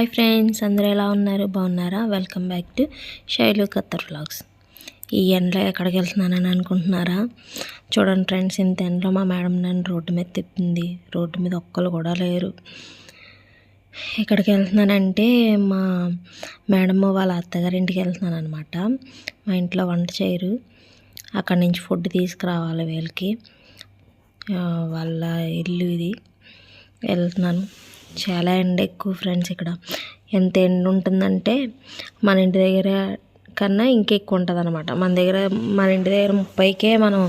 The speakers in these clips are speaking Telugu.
హాయ్ ఫ్రెండ్స్, అందరూ ఎలా ఉన్నారు? బాగున్నారా? Welcome back to Shailu Khattar vlogs. ఈ ఎండలో ఎక్కడికి వెళ్తున్నానని అనుకుంటున్నారా? చూడండి ఫ్రెండ్స్, ఇంత ఎండలో మా మేడం నన్ను రోడ్డు మీద తిప్పింది. రోడ్డు మీద ఒక్కరు కూడా లేరు. ఎక్కడికి వెళ్తున్నానంటే మా మేడం వాళ్ళ అత్తగారింటికి వెళ్తున్నాను అనమాట. మా ఇంట్లో వంట చేయరు, అక్కడి నుంచి ఫుడ్ తీసుకురావాలి వీళ్ళకి. వాళ్ళ ఇల్లు ఇది. వెళ్తున్నాను. చాలా ఎండ ఎక్కువ ఫ్రెండ్స్. ఇక్కడ ఎంత ఎండ ఉంటుందంటే మన ఇంటి దగ్గర కన్నా ఇంకెక్కువ ఉంటుంది అనమాట. మన ఇంటి దగ్గర 30కే మనం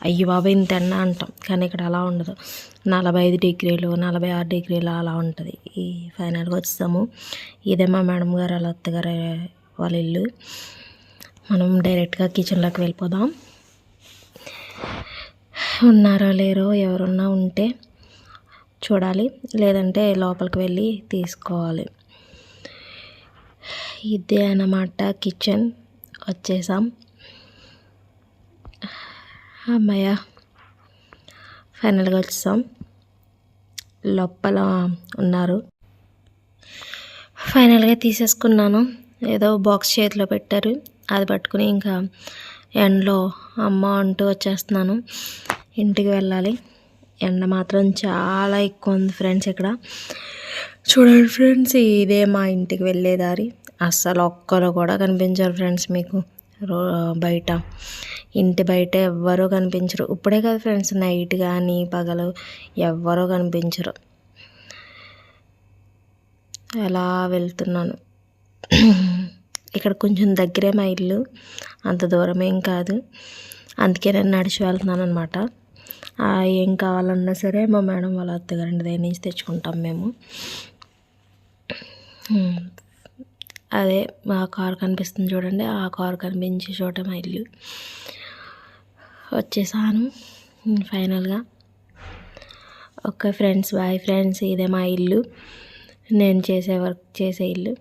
అయ్యి బాబాయ్ ఇంత ఎండ అంటాం, కానీ ఇక్కడ అలా ఉండదు. 45 డిగ్రీలు 46 డిగ్రీలు అలా ఉంటుంది. ఈ ఫైనల్గా వచ్చేసాము. ఇదే మా మేడం గారు వాళ్ళ అత్తగారు వాళ్ళ ఇల్లు. మనం డైరెక్ట్గా కిచెన్లోకి వెళ్ళిపోదాం. ఉన్నారో లేరో, ఎవరున్నా ఉంటే చూడాలి, లేదంటే లోపలికి వెళ్ళి తీసుకోవాలి. ఇదే అన్నమాట కిచెన్. వచ్చేసాం. అమ్మయ్య, ఫైనల్గా వచ్చేసాం. లోపల ఉన్నారు. ఫైనల్గా తీసేసుకున్నాను. ఏదో బాక్స్ చేతిలో పెట్టారు, అది పట్టుకుని ఇంకా ఎండలో అమ్మ అంటూ వచ్చేస్తున్నాను. ఇంటికి వెళ్ళాలి. ఎండ మాత్రం చాలా ఎక్కువ ఉంది ఫ్రెండ్స్. ఇక్కడ చూడండి ఫ్రెండ్స్, ఇదే మా ఇంటికి వెళ్ళే దారి. అస్సలు ఒక్కరు కూడా కనిపించరు ఫ్రెండ్స్ మీకు బయట. ఇంటి బయట ఎవ్వరూ కనిపించరు. ఇప్పుడే కదా ఫ్రెండ్స్, నైట్ కానీ పగలు ఎవ్వరూ కనిపించరు. ఎలా వెళ్తున్నాను. ఇక్కడ కొంచెం దగ్గరే మా ఇల్లు, అంత దూరమేం కాదు. అందుకే నేను నడిచి వెళ్తున్నాను అనమాట. ఏం కావాలన్నా సరే మా మేడం వాళ్ళ అత్తగారింటి దగ్గర నుంచి తెచ్చుకుంటాం మేము. అదే మా కారు కనిపిస్తుంది చూడండి, ఆ కారు కనిపించే చోట మా ఇల్లు. వచ్చేసాను ఫైనల్గా. Okay friends, bye friends. ఇదే మా ఇల్లు, నేను చేసే వర్క్ చేసే ఇల్లు.